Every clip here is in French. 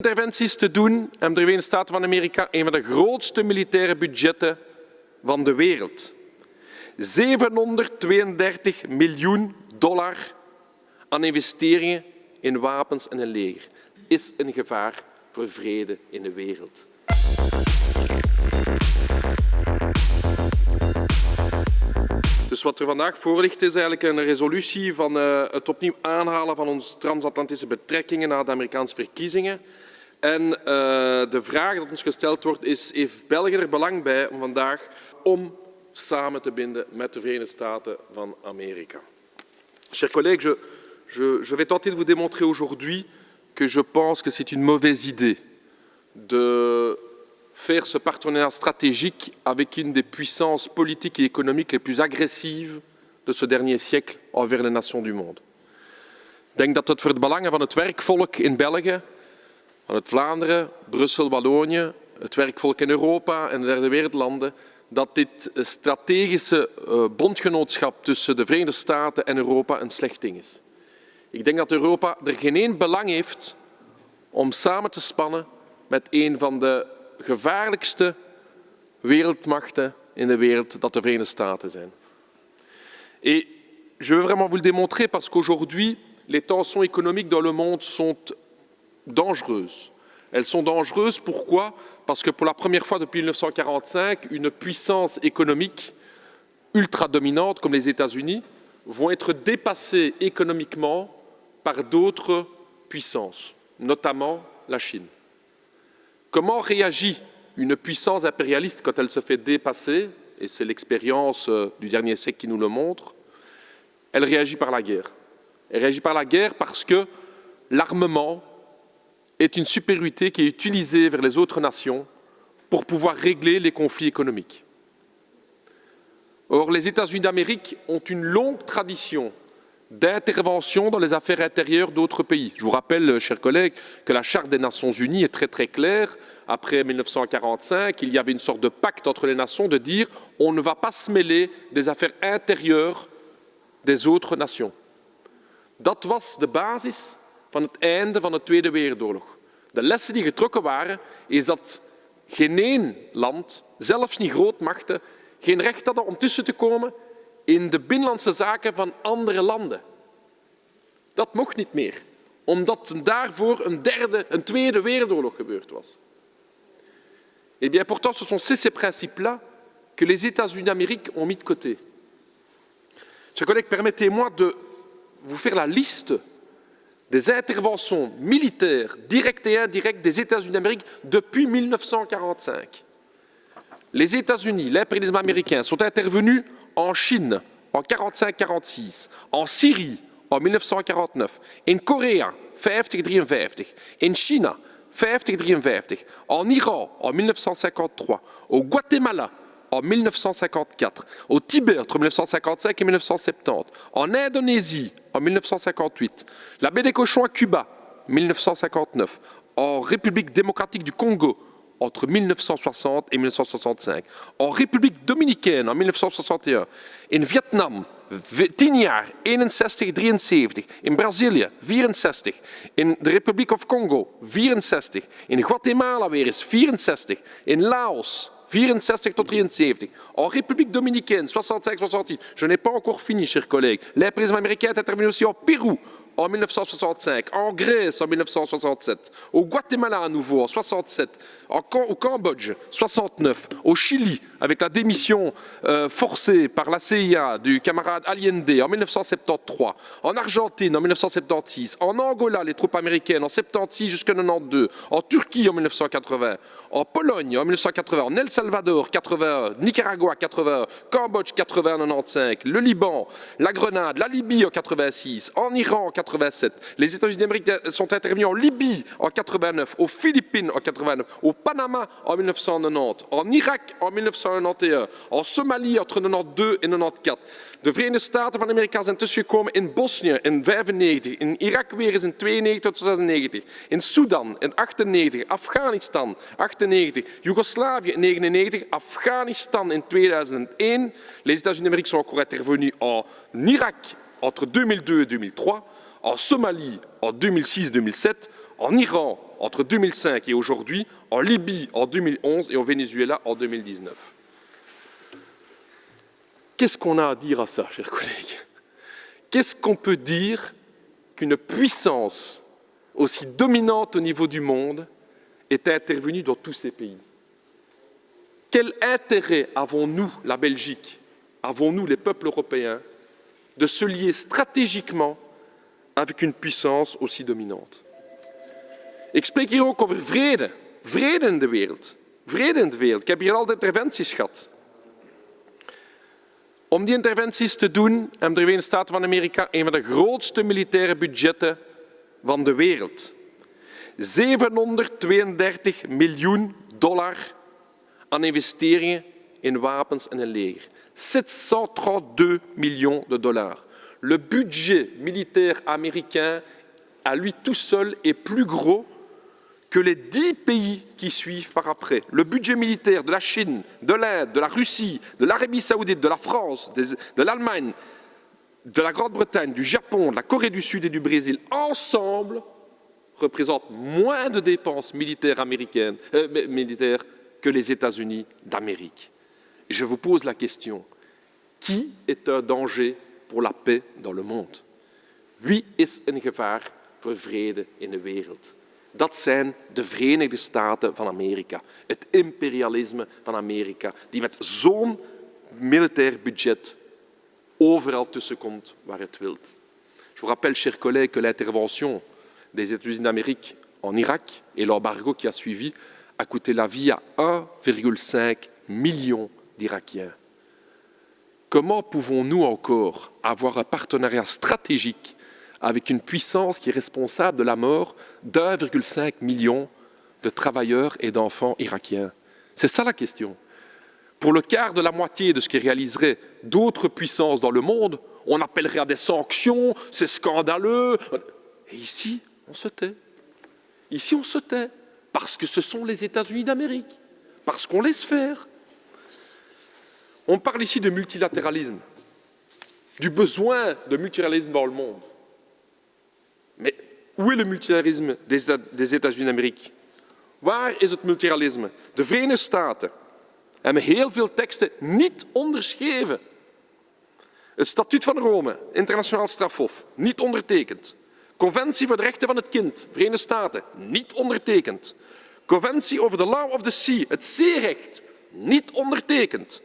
interventies te doen hebben de Verenigde Staten van Amerika een van de grootste militaire budgetten van de wereld. $732 miljoen aan investeringen in wapens en een leger is een gevaar voor vrede in de wereld. Dus wat er vandaag voor ligt is eigenlijk een resolutie van het opnieuw aanhalen van onze transatlantische betrekkingen na de Amerikaanse verkiezingen. En de vraag dat ons gesteld wordt is, heeft België er belang bij om vandaag samen te binden met de Verenigde Staten van Amerika? Chers collègues, je vais tenter de vous démontrer aujourd'hui que je pense que c'est une mauvaise idée de faire ce partenariat stratégique avec une des puissances politiques et économiques les plus agressives de ce dernier siècle envers les nations du monde. Ik denk dat het voor het belangen van het werkvolk in België, van het Vlaanderen, Brussel, Wallonië, het werkvolk in Europa en de derde wereldlanden, dat dit strategische bondgenootschap tussen de Verenigde Staten en Europa een slecht ding is. Ik denk dat Europa er geen één belang heeft om samen te spannen met een van de gevaarlijkste wereldmachten in de wereld, dat de Verenigde Staten zijn. Et je veux vraiment vous le démontrer parce qu'aujourd'hui, les tensions économiques dans le monde sont dangereuses. Elles sont dangereuses, pourquoi? Parce que pour la première fois depuis 1945, une puissance économique ultra dominante comme les États-Unis vont être dépassées économiquement par d'autres puissances, notamment la Chine. Comment réagit une puissance impérialiste quand elle se fait dépasser? Et c'est l'expérience du dernier siècle qui nous le montre. Elle réagit par la guerre. Elle réagit par la guerre parce que l'armement est une supériorité qui est utilisée vers les autres nations pour pouvoir régler les conflits économiques. Or, les États-Unis d'Amérique ont une longue tradition d'intervention dans les affaires intérieures d'autres pays. Je vous rappelle, chers collègues, que la Charte des Nations Unies est très claire. Après 1945, il y avait une sorte de pacte entre les nations de dire on ne va pas se mêler des affaires intérieures des autres nations. Dat was de basis van het einde van de Tweede Wereldoorlog. De lessen die getrokken waren, is dat geen één land, zelfs niet grootmachten, geen recht hadden om tussen te komen in de binnenlandse zaken van andere landen. Dat mocht niet meer, omdat daarvoor een Tweede Wereldoorlog gebeurd was. Eh bien, pourtant, ce sont ces principes-là que les États-Unis d'Amérique ont mis de côté. Chers collègues, permettez-moi de vous faire la liste des interventions militaires directes et indirectes des États-Unis d'Amérique depuis 1945. Les États-Unis, l'impérialisme américain, sont intervenus en Chine en 1945-1946, en Syrie en 1949, in Korea 1950-1953, in China 1950-1953, en Iran en 1953, au Guatemala en 1954, au Tibet entre 1955 et 1970, en Indonésie en 1958, la baie des Cochons à Cuba 1959, en République démocratique du Congo entre 1960 et 1965, en République dominicaine en 1961, in Vietnam 10 jaar, 61-73, in Brazilië 64, in de Republiek of Congo 64, in Guatemala weer eens 64, in Laos 64 tot 73, en République dominicaine 65-66. Je n'ai pas encore fini, chers collègues. L'impérialisme américain est intervenu aussi au Pérou en 1965, en Grèce en 1967, au Guatemala à nouveau en 67, au Cambodge 69, au Chili avec la démission forcée par la CIA du camarade Allende en 1973, en Argentine en 1976, en Angola les troupes américaines en 76 jusqu'en 92, en Turquie en 1980, en Pologne en 1980, en El Salvador 81, Nicaragua 81, Cambodge 80 95, le Liban, la Grenade, la Libye en 86, en Iran en 87. Les États-Unis d'Amérique sont intervenus en Libye en 89, aux Philippines en 89, au Panama en 1990, en Irak en 1991, en Somalie entre 92 en 94. De Verenigde Staten van Amerika zijn tussengekomen in Bosnië in 95, in Irak weer eens in 92 tot 96, in Sudan in 98, Afghanistan 98, Joegoslavië in 99, Afghanistan in 2001. Les États-Unis d'Amérique sont encore intervenus en Irak entre 2002 et 2003, en Somalie en 2006-2007, en Iran entre 2005 et aujourd'hui, en Libye en 2011 et au Venezuela en 2019. Qu'est-ce qu'on a à dire à ça, chers collègues? Qu'est-ce qu'on peut dire qu'une puissance aussi dominante au niveau du monde est intervenue dans tous ces pays? Quel intérêt avons-nous, la Belgique, avons-nous, les peuples européens, de se lier stratégiquement avec une puissance aussi dominante? Ik spreek hier ook over vrede. Vrede in de wereld. Vrede in de wereld. Ik heb hier al de interventies gehad. Om die interventies te doen hebben de Verenigde Staten van Amerika een van de grootste militaire budgetten van de wereld. $732 miljoen aan investeringen in wapens en een leger. 732 millions de dollars. Le budget militaire américain, à lui tout seul, est plus gros que les 10 pays qui suivent par après. Le budget militaire de la Chine, de l'Inde, de la Russie, de l'Arabie Saoudite, de la France, de l'Allemagne, de la Grande-Bretagne, du Japon, de la Corée du Sud et du Brésil, ensemble, représentent moins de dépenses militaires américaines, militaires que les États-Unis d'Amérique. Je vous pose la question, qui est un danger pour la paix dans le monde? Wie is een gevaar voor vrede in de wereld? Dat zijn de Verenigde Staten van Amerika, het imperialisme van Amerika, die met zo'n militair budget overal tussenkomt waar het wilt. Je vous rappelle, chers collègues, que l'intervention des États-Unis d'Amérique en Irak et l'embargo qui a suivi a coûté la vie à 1,5 million d'Irakiens. Comment pouvons-nous encore avoir un partenariat stratégique avec une puissance qui est responsable de la mort d'1,5 million de travailleurs et d'enfants irakiens? C'est ça la question. Pour le quart de la moitié de ce qui réaliserait d'autres puissances dans le monde, on appellerait à des sanctions, c'est scandaleux. Et ici, on se tait. Ici, on se tait, parce que ce sont les États-Unis d'Amérique, parce qu'on laisse faire. On parle ici de multilatéralisme, du besoin de multilatéralisme dans le monde. Mais où est le multilatéralisme des États-Unis d'Amérique? Waar is het multilatéralisme? De Verenigde Staten hebben heel veel teksten niet onderschreven. Het Statuut van Rome, internationaal strafhof, niet ondertekend. Conventie voor de rechten van het kind, Verenigde Staten, niet ondertekend. Conventie over de Law of the Sea, het zeerecht, niet ondertekend.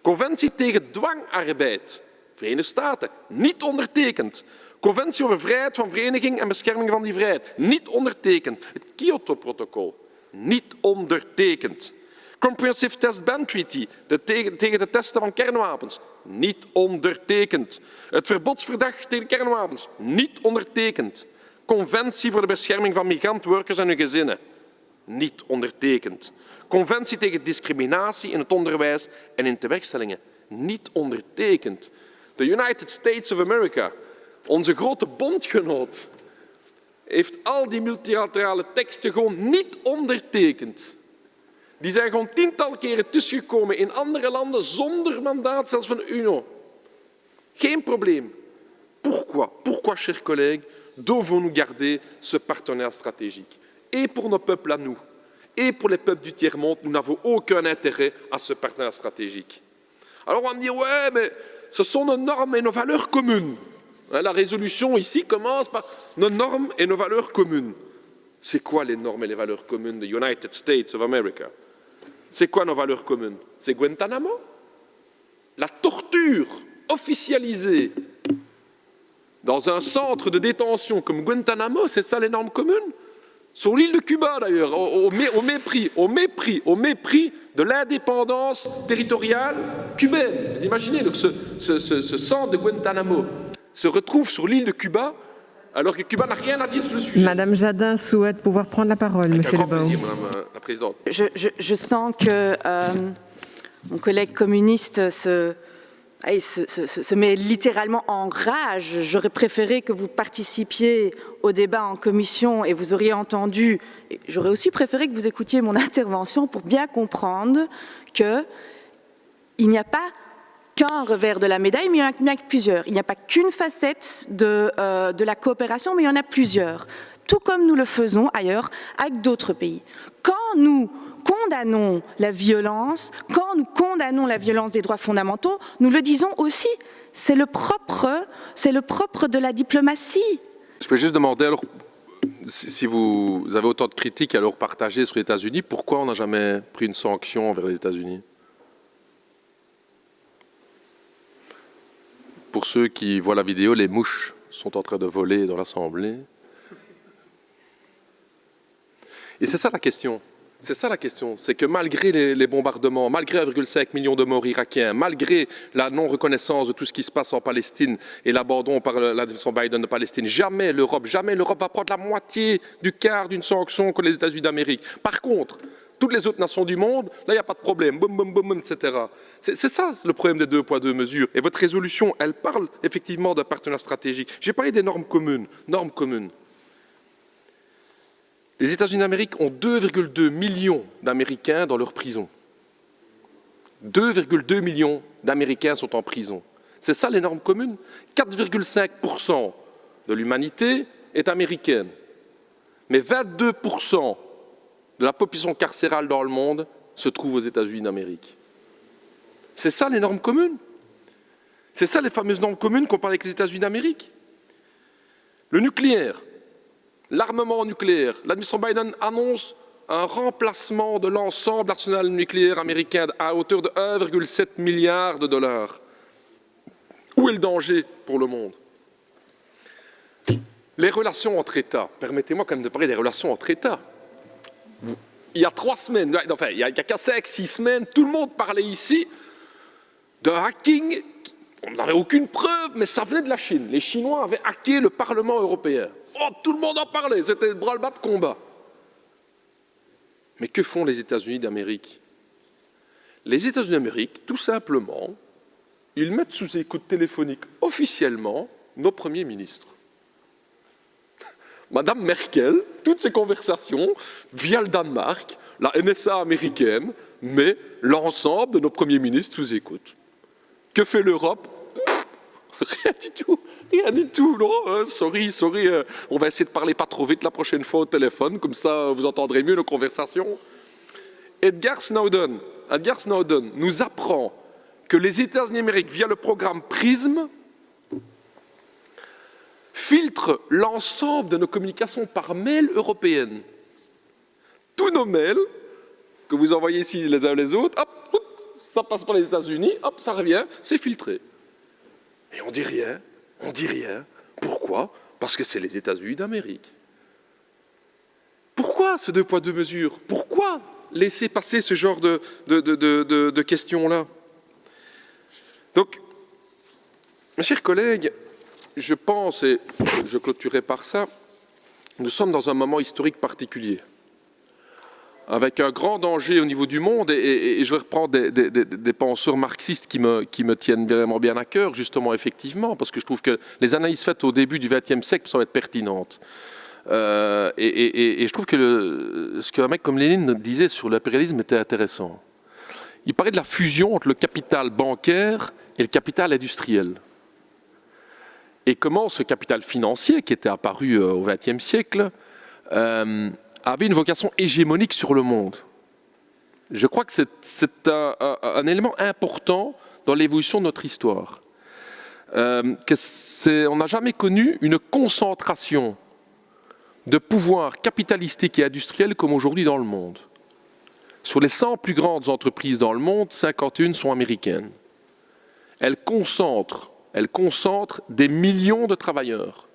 Conventie tegen dwangarbeid, Verenigde Staten, niet ondertekend. Conventie over vrijheid van vereniging en bescherming van die vrijheid, niet ondertekend. Het Kyoto-protocol, niet ondertekend. Comprehensive Test Ban Treaty, tegen het testen van kernwapens, niet ondertekend. Het verbodsverdrag tegen kernwapens, niet ondertekend. Conventie voor de bescherming van migrantwerkers en hun gezinnen, niet ondertekend. Conventie tegen discriminatie in het onderwijs en in tewerkstellingen, niet ondertekend. De United States of America, onze grote bondgenoot, heeft al die multilaterale teksten gewoon niet ondertekend. Die zijn gewoon tientallen keren tussengekomen in andere landen zonder mandaat, zelfs van de UNO. Geen probleem. Pourquoi? Pourquoi, chers collègues, devons-nous garder ce partenaire stratégique? Et pour nos peuples à nous, et pour les peuples du tiers-monde, nous n'avons aucun intérêt à ce partenaire stratégique. Alors on va me dire, ouais, mais ce sont nos normes et nos valeurs communes. La résolution ici commence par nos normes et nos valeurs communes. C'est quoi les normes et les valeurs communes des United States of America? C'est quoi nos valeurs communes? C'est Guantanamo? La torture officialisée dans un centre de détention comme Guantanamo, c'est ça les normes communes? Sur l'île de Cuba d'ailleurs, au mépris de l'indépendance territoriale cubaine. Vous imaginez, donc ce centre de Guantanamo se retrouve sur l'île de Cuba, alors que Cuba n'a rien à dire sur le sujet. Madame Jadin souhaite pouvoir prendre la parole, Monsieur Lebaud. Plaisir, Madame la Présidente. Je sens que mon collègue communiste se met littéralement en rage. J'aurais préféré que vous participiez au débat en commission et vous auriez entendu. J'aurais aussi préféré que vous écoutiez mon intervention pour bien comprendre qu'il n'y a pas qu'un revers de la médaille, mais il y en a bien plusieurs. Il n'y a pas qu'une facette de la coopération, mais il y en a plusieurs. tout comme nous le faisons ailleurs avec d'autres pays. Quand nous condamnons la violence, quand nous condamnons la violence des droits fondamentaux, nous le disons aussi, c'est le propre de la diplomatie. Je peux juste demander, alors, si vous avez autant de critiques à leur partager sur les États-Unis, pourquoi on n'a jamais pris une sanction envers les États-Unis? Pour ceux qui voient la vidéo, les mouches sont en train de voler dans l'Assemblée. Et c'est ça la question. C'est ça la question. C'est que malgré les bombardements, malgré 1,5 million de morts irakiens, malgré la non-reconnaissance de tout ce qui se passe en Palestine et l'abandon par l'administration Biden de Palestine, jamais l'Europe va prendre la moitié du quart d'une sanction que les États-Unis d'Amérique. Par contre, toutes les autres nations du monde, là, il n'y a pas de problème, boum, boum, boum, etc. C'est ça le problème des 2 poids 2 mesures. Et votre résolution, elle parle effectivement d'un partenariat stratégique. J'ai parlé des normes communes. Les États-Unis d'Amérique ont 2,2 millions d'Américains dans leur prison. 2,2 millions d'Américains sont en prison. C'est ça les normes communes. 4,5% de l'humanité est américaine. Mais 22% de la population carcérale dans le monde se trouve aux États-Unis d'Amérique. C'est ça les normes communes. C'est ça les fameuses normes communes qu'on parle avec les États-Unis d'Amérique. Le nucléaire. L'armement nucléaire. L'administration Biden annonce un remplacement de l'ensemble de l'arsenal nucléaire américain à hauteur de 1,7 milliard de dollars. Où est le danger pour le monde? Les relations entre États. Permettez-moi quand même de parler des relations entre États. Il y a 3 semaines, enfin, il y a qu'à 5-6 semaines, tout le monde parlait ici de hacking. On n'avait aucune preuve, mais ça venait de la Chine. Les Chinois avaient hacké le Parlement européen. Oh, tout le monde en parlait, c'était le bras-le-bas de combat. Mais que font les États-Unis d'Amérique? Les États-Unis d'Amérique, tout simplement, ils mettent sous écoute téléphonique officiellement nos premiers ministres. Madame Merkel, toutes ces conversations, via le Danemark, la NSA américaine, met l'ensemble de nos premiers ministres sous écoute. Que fait l'Europe? Rien du tout, non, sorry, on va essayer de parler pas trop vite la prochaine fois au téléphone, comme ça vous entendrez mieux nos conversations. Edward Snowden nous apprend que les États-Unis d'Amérique, via le programme PRISM, filtrent l'ensemble de nos communications par mail européennes. Tous nos mails que vous envoyez ici les uns les autres, hop, ça passe par les États-Unis, hop, ça revient, c'est filtré. Et on dit rien. Pourquoi? Parce que c'est les États-Unis d'Amérique. Pourquoi ce 2 poids 2 mesures? Pourquoi laisser passer ce genre de questions-là? Donc, mes chers collègues, je pense, et je clôturerai par ça, nous sommes dans un moment historique particulier, avec un grand danger au niveau du monde, et je vais reprendre des penseurs marxistes qui me tiennent vraiment bien à cœur, justement, effectivement, parce que je trouve que les analyses faites au début du XXe siècle sont être pertinentes. Et je trouve que ce qu'un mec comme Lénine disait sur l'impérialisme était intéressant. Il parlait de la fusion entre le capital bancaire et le capital industriel. Et comment ce capital financier, qui était apparu au XXe siècle, avait une vocation hégémonique sur le monde. Je crois que c'est un élément important dans l'évolution de notre histoire. On n'a jamais connu une concentration de pouvoir capitalistique et industriel comme aujourd'hui dans le monde. Sur les 100 plus grandes entreprises dans le monde, 51 sont américaines. Elles concentrent des millions de travailleurs.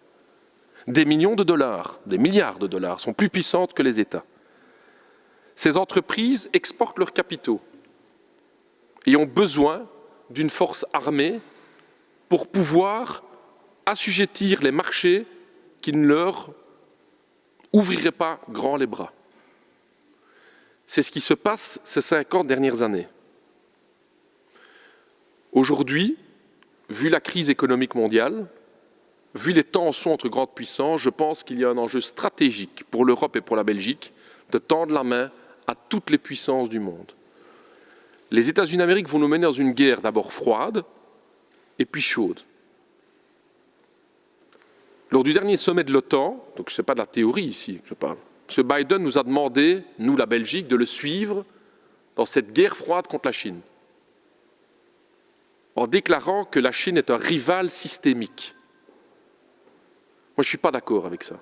Des millions de dollars, des milliards de dollars, sont plus puissantes que les États. Ces entreprises exportent leurs capitaux et ont besoin d'une force armée pour pouvoir assujettir les marchés qui ne leur ouvriraient pas grand les bras. C'est ce qui se passe ces 50 dernières années. Aujourd'hui, vu la crise économique mondiale, vu les tensions entre grandes puissances, je pense qu'il y a un enjeu stratégique pour l'Europe et pour la Belgique de tendre la main à toutes les puissances du monde. Les États-Unis d'Amérique vont nous mener dans une guerre d'abord froide et puis chaude. Lors du dernier sommet de l'OTAN, donc ce n'est pas de la théorie ici que je parle, M. Biden nous a demandé, nous la Belgique, de le suivre dans cette guerre froide contre la Chine, en déclarant que la Chine est un rival systémique. Moi, je ne suis pas d'accord avec ça.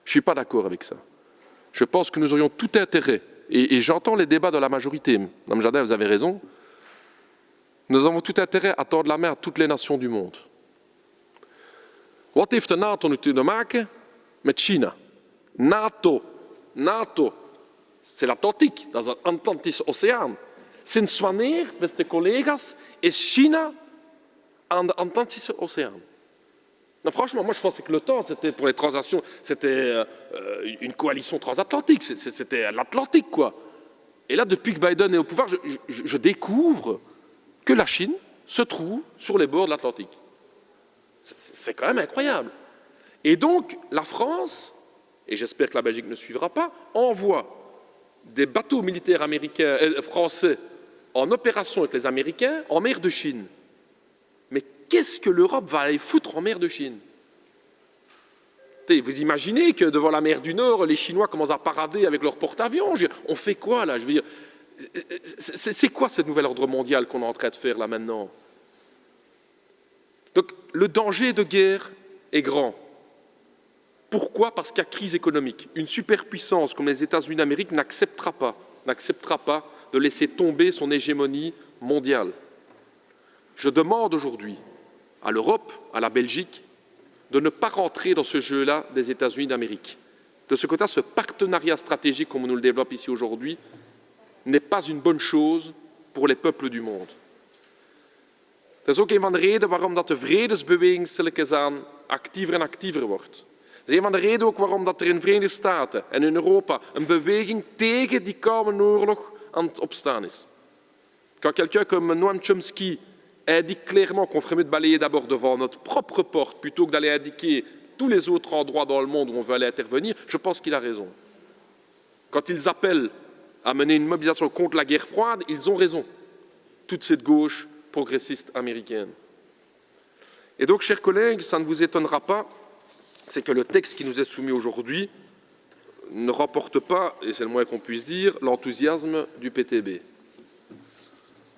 Je ne suis pas d'accord avec ça. Je pense que nous aurions tout intérêt, et j'entends les débats de la majorité, Mme Jadin, vous avez raison, nous avons tout intérêt à tendre la main à toutes les nations du monde. Wat heeft de NATO nu te maken met China? NATO, c'est l'Atlantique, dat is een Atlantische Oceaan. Sinds wanneer, beste collega's, is China aan de Atlantische Oceaan? Non, franchement, moi je pensais que l'OTAN, c'était pour les transactions, c'était une coalition transatlantique, c'était l'Atlantique, quoi. Et là, depuis que Biden est au pouvoir, je découvre que la Chine se trouve sur les bords de l'Atlantique. C'est quand même incroyable. Et donc, la France, et j'espère que la Belgique ne suivra pas, envoie des bateaux militaires américains, français en opération avec les Américains en mer de Chine. Mais qu'est-ce que l'Europe va aller foutre en mer de Chine? Vous imaginez que devant la mer du Nord, les Chinois commencent à parader avec leurs porte-avions? On fait quoi là? Je veux dire, c'est quoi ce nouvel ordre mondial qu'on est en train de faire là maintenant? Donc le danger de guerre est grand. Pourquoi? Parce qu'il y a crise économique. Une superpuissance comme les États-Unis d'Amérique n'acceptera pas de laisser tomber son hégémonie mondiale. Je demande aujourd'hui à l'Europe, à la Belgique, de ne pas rentrer dans ce jeu-là des États-Unis d'Amérique. De ce côté, ce partenariat stratégique, comme on nous le développe ici aujourd'hui, n'est pas une bonne chose pour les peuples du monde. Dat is ook een van de redenen waarom dat de vredesbeweging stilletjes aan actiever en actiever wordt. Dat is een van de redenen ook waarom dat er in de Verenigde Staten en in Europa een beweging tegen die koude oorlog aan het opstaan is. Quand quelqu'un comme Noam Chomsky indique clairement qu'on ferait mieux de balayer d'abord devant notre propre porte plutôt que d'aller indiquer tous les autres endroits dans le monde où on veut aller intervenir, je pense qu'il a raison. Quand ils appellent à mener une mobilisation contre la guerre froide, ils ont raison. Toute cette gauche progressiste américaine. Et donc, chers collègues, ça ne vous étonnera pas, c'est que le texte qui nous est soumis aujourd'hui ne remporte pas, et c'est le moins qu'on puisse dire, l'enthousiasme du PTB.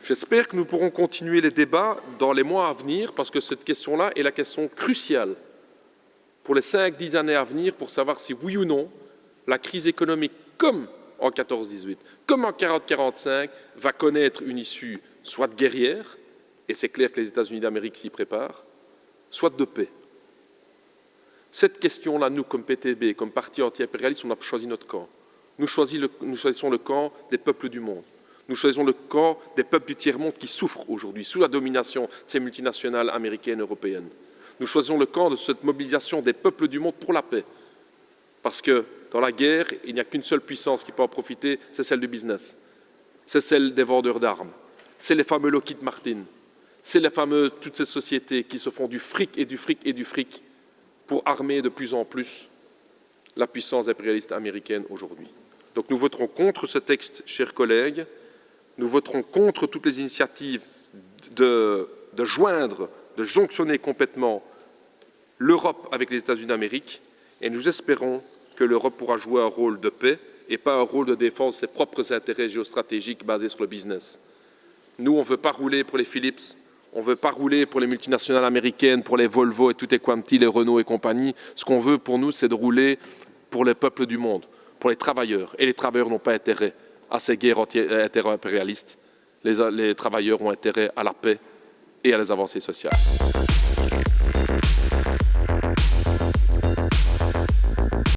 J'espère que nous pourrons continuer les débats dans les mois à venir, parce que cette question-là est la question cruciale pour les 5-10 années à venir, pour savoir si oui ou non, la crise économique, comme en 14-18, comme en 40-45, va connaître une issue soit de guerrière, et c'est clair que les États-Unis d'Amérique s'y préparent, soit de paix. Cette question-là, nous, comme PTB, comme parti anti-impérialiste, on a choisi notre camp. Nous choisissons le camp des peuples du monde. Nous choisissons le camp des peuples du tiers-monde qui souffrent aujourd'hui sous la domination de ces multinationales américaines et européennes. Nous choisissons le camp de cette mobilisation des peuples du monde pour la paix. Parce que dans la guerre, il n'y a qu'une seule puissance qui peut en profiter, c'est celle du business. C'est celle des vendeurs d'armes. C'est les fameux Lockheed Martin. C'est toutes ces sociétés qui se font du fric et du fric et du fric pour armer de plus en plus la puissance impérialiste américaine aujourd'hui. Donc nous voterons contre ce texte, chers collègues. Nous voterons contre toutes les initiatives de jonctionner complètement l'Europe avec les États-Unis d'Amérique. Et nous espérons que l'Europe pourra jouer un rôle de paix et pas un rôle de défense de ses propres intérêts géostratégiques basés sur le business. Nous, on ne veut pas rouler pour les Philips, on ne veut pas rouler pour les multinationales américaines, pour les Volvo et tout et quanti, les Renault et compagnie. Ce qu'on veut pour nous, c'est de rouler pour les peuples du monde, pour les travailleurs. Et les travailleurs n'ont pas intérêt à ces guerres anti-impérialistes. Les travailleurs ont intérêt à la paix et à les avancées sociales.